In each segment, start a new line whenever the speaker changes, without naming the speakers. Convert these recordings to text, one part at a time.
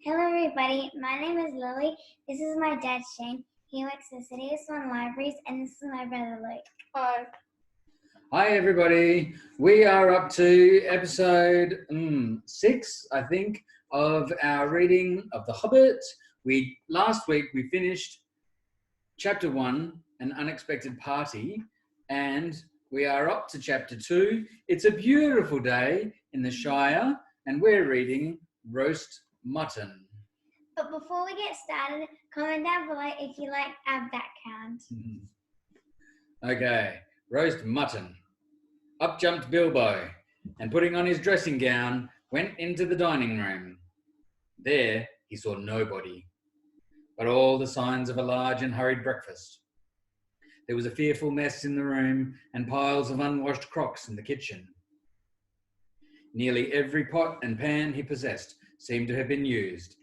Hello everybody, my name is Lily. This is my dad Shane. He works at City of Swan Libraries, and this is my brother Luke.
Hi.
Hi everybody, we are up to episode 6, I think, of our reading of The Hobbit. Last week we finished chapter 1, An Unexpected Party, and we are up to chapter 2. It's a beautiful day in the Shire, and we're reading Roast Mutton.
But before we get started, comment down below if you like our background.
Okay, Roast Mutton. Up jumped Bilbo, and putting on his dressing gown, went into the dining room. There he saw nobody, but all the signs of a large and hurried breakfast. There was a fearful mess in the room and piles of unwashed crocks in the kitchen. Nearly every pot and pan he possessed seemed to have been used.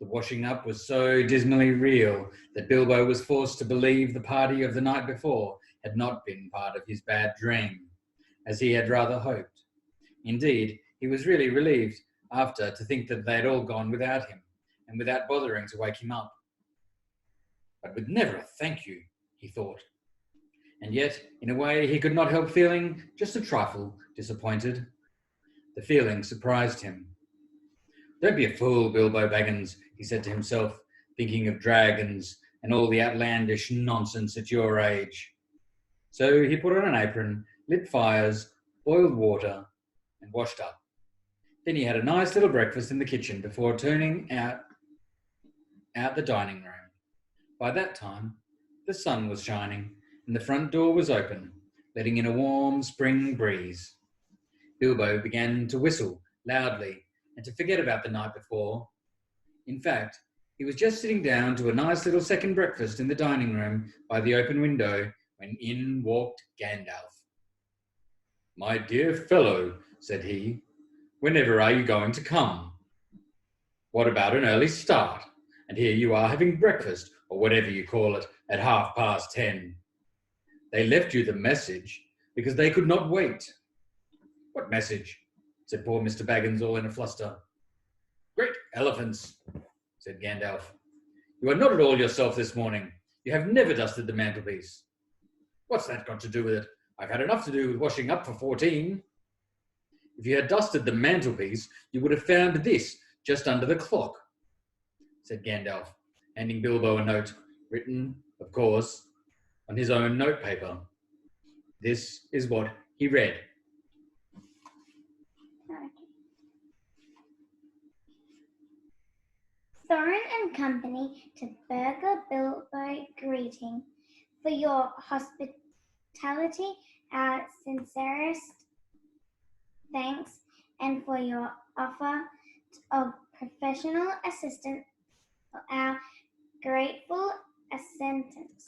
The washing up was so dismally real that Bilbo was forced to believe the party of the night before had not been part of his bad dream, as he had rather hoped. Indeed, he was really relieved after to think that they had all gone without him, and without bothering to wake him up. But with never a thank you, he thought. And yet, in a way, he could not help feeling just a trifle disappointed. The feeling surprised him. Don't be a fool, Bilbo Baggins, he said to himself, thinking of dragons and all the outlandish nonsense at your age. So he put on an apron, lit fires, boiled water, and washed up. Then he had a nice little breakfast in the kitchen before turning out the dining room. By that time, the sun was shining, and the front door was open, letting in a warm spring breeze. Bilbo began to whistle loudly and to forget about the night before. In fact, he was just sitting down to a nice little second breakfast in the dining room by the open window when in walked Gandalf. "My dear fellow," said he, "whenever are you going to come? What about an early start? And here you are having breakfast, or whatever you call it, at 10:30. They left you the message because they could not wait." "What message?" said poor Mr. Baggins, all in a fluster. "Great elephants," said Gandalf. "You are not at all yourself this morning. You have never dusted the mantelpiece." "What's that got to do with it? I've had enough to do with washing up for 14. "If you had dusted the mantelpiece, you would have found this just under the clock," said Gandalf, handing Bilbo a note, written, of course, on his own notepaper. This is what he read.
Thorin and company to Burger Bilbo greeting. For your hospitality, our sincerest thanks, and for your offer of professional assistance, our grateful acceptance.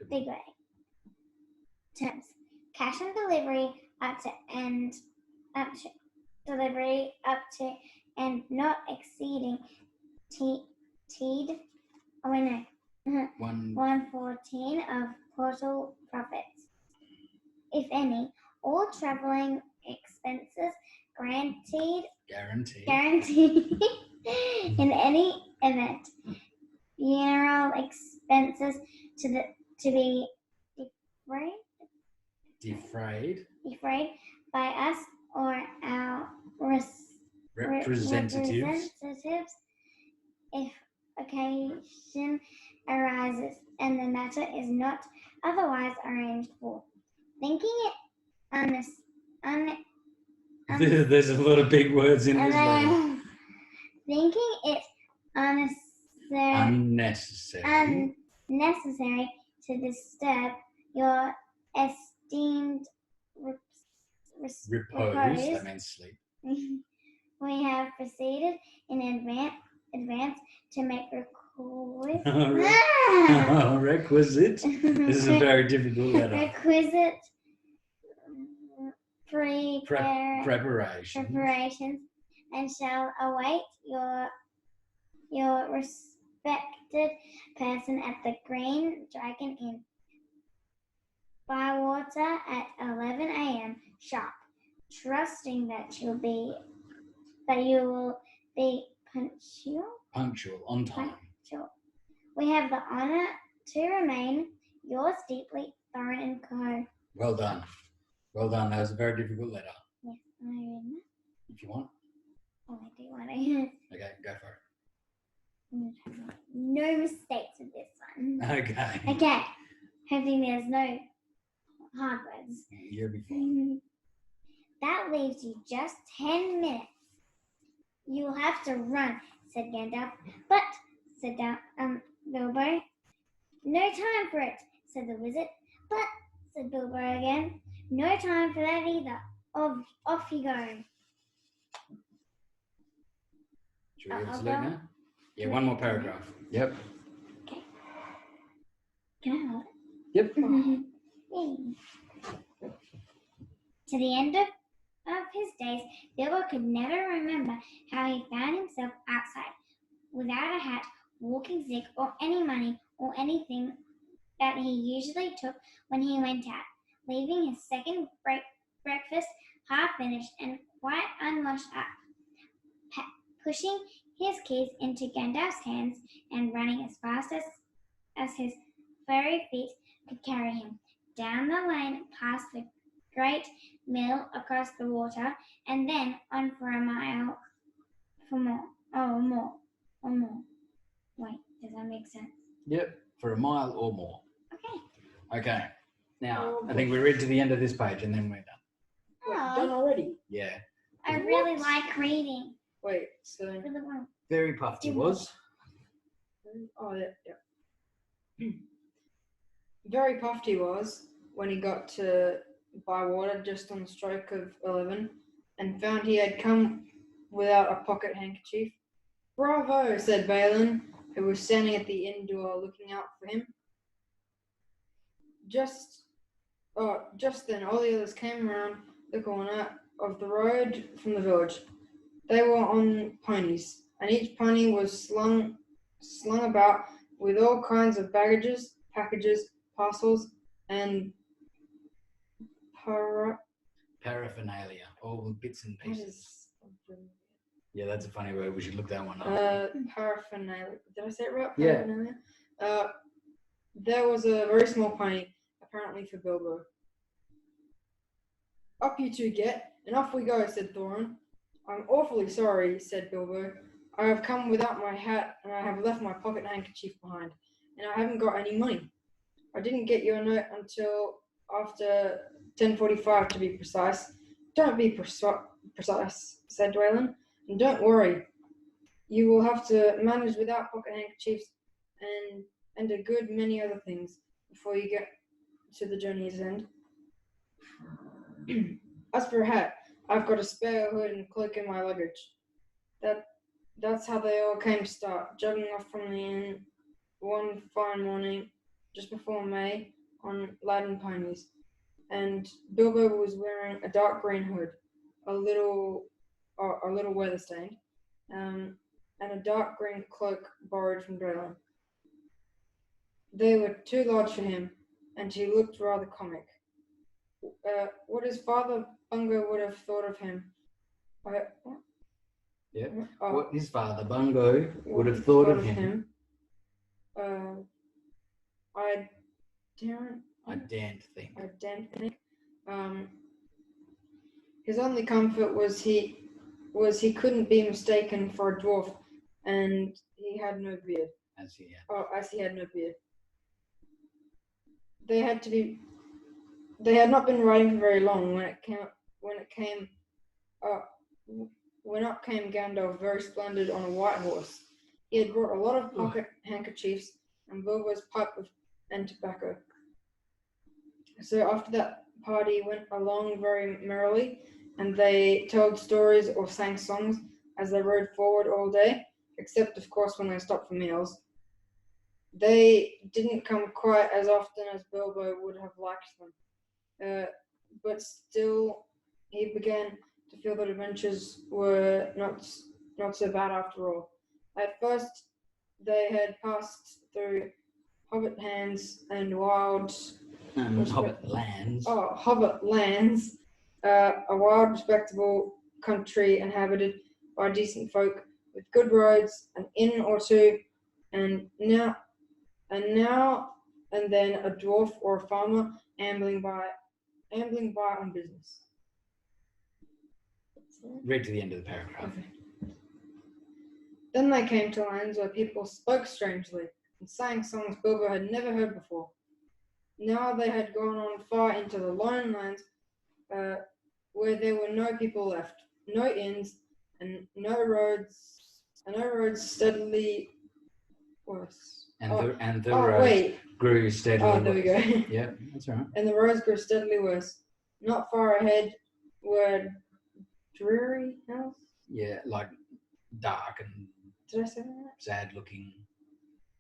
Big way. Terms: cash on delivery up to and not exceeding $114 of portal profits, if any. All travelling expenses guaranteed in any event. Funeral expenses to be defrayed by us or our representatives if occasion arises and the matter is not otherwise arranged for. Thinking it
There's a lot of big words in this letter.
Thinking it unnecessary to disturb your esteemed
repose. That means sleep.
We have proceeded in advance to make
requisite. This is a very difficult letter.
Requisite preparations, and shall await your respected person at the Green Dragon Inn, Bywater, at 11 a.m. sharp, trusting that you'll be that you will be punctual.
Punctual, on time.
Punctual. We have the honour to remain yours deeply, Thorin and Co.
Well done. Well done. That was a very difficult letter.
Yes, am I reading that?
If you want.
Oh, I do want to.
Okay, go for it.
No mistakes with this one.
Okay.
Okay. Hoping there's no hard words.
You'll be fine.
That leaves you just 10 minutes. You'll have to run, said Gandalf. But, said Bilbo. No time for it, said the wizard. But, said Bilbo again. No time for that either. Off you go.
Should we absolute now? Yeah, one more paragraph. Yep.
Okay. Can I hold it?
Yep.
To the end of his days, Bilbo could never remember how he found himself outside, without a hat, walking sick, or any money, or anything that he usually took when he went out, leaving his second breakfast half finished and quite unwashed up, pushing his keys into Gandalf's hands and running as fast as his furry feet could carry him, down the lane past the great mill across the water, and then on for a mile for more. Wait, does that make sense?
Yep, for a mile or more.
Okay.
Okay. Now, I think we read to the end of this page and then we're done.
Wait, done already?
Yeah.
I really like reading.
Wait, so...
Really want.
Very puffed he was.
Oh, yeah. Very puffed he was when he got to Bywater just on the stroke of 11 and found he had come without a pocket handkerchief. Bravo, said Balin, who was standing at the inn door looking out for him. Just then, all the others came around the corner of the road from the village. They were on ponies, and each pony was slung about with all kinds of baggages, packages, parcels, and
paraphernalia, all bits and pieces. Yeah, that's a funny word. We should look that one up.
Paraphernalia. Did I say it right?
Yeah.
Paraphernalia? There was a very small pony, apparently for Bilbo. Up you two get, and off we go, said Thorin. I'm awfully sorry, said Bilbo. I have come without my hat, and I have left my pocket handkerchief behind, and I haven't got any money. I didn't get your note until after 10:45 to be precise. Don't be precise, said Dwaylen, and don't worry. You will have to manage without pocket handkerchiefs and a good many other things before you get to the journey's end. As for a hat, I've got a spare hood and cloak in my luggage. That's how they all came to start, jogging off from the inn one fine morning just before May on laden ponies. And Bilbo was wearing a dark green hood, a little weather stained, and a dark green cloak borrowed from Dwaylen. They were too large for him, and he looked rather comic. What his father Bungo would have thought of him.
What his father Bungo would have thought of him.
I daren't
think.
His only comfort was he couldn't be mistaken for a dwarf, and he had no beard. As he had no beard. They had not been riding for very long when up came Gandalf, very splendid on a white horse. He had brought a lot of pocket handkerchiefs and Bilbo's pipe and tobacco. So after that party went along very merrily, and they told stories or sang songs as they rode forward all day, except of course when they stopped for meals. They didn't come quite as often as Bilbo would have liked them, but still he began to feel that adventures were not so bad after all. At first they had passed through Hobbit lands and
Hobbit lands.
Hobbit lands, a wild, respectable country inhabited by decent folk with good roads, an inn or two, and now and then a dwarf or a farmer ambling by on business.
Read to the end of the paragraph.
Okay. Then they came to lands where people spoke strangely and sang songs Bilbo had never heard before. Now they had gone on far into the lone lands, where there were no people left, no inns, and no roads steadily worse.
And the roads grew steadily
Oh, there we go.
Yeah, that's all right.
And the roads grew steadily worse. Not far ahead were dreary hills.
Yeah, like dark and
Did I say that?
sad looking.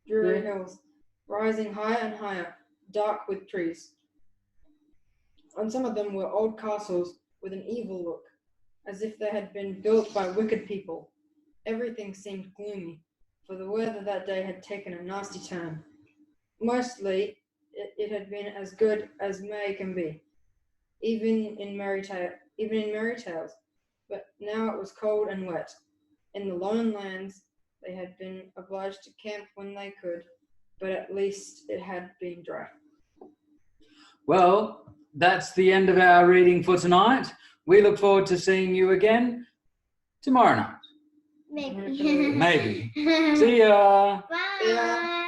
Dreary hills, rising higher and higher, dark with trees. On some of them were old castles with an evil look, as if they had been built by wicked people. Everything seemed gloomy, for the weather that day had taken a nasty turn. Mostly, it had been as good as May can be, even in merry tales. But now it was cold and wet. In the lone lands, they had been obliged to camp when they could, but at least it had been dry.
Well, that's the end of our reading for tonight. We look forward to seeing you again tomorrow night.
Maybe.
Maybe. See ya.
Bye.
Yeah.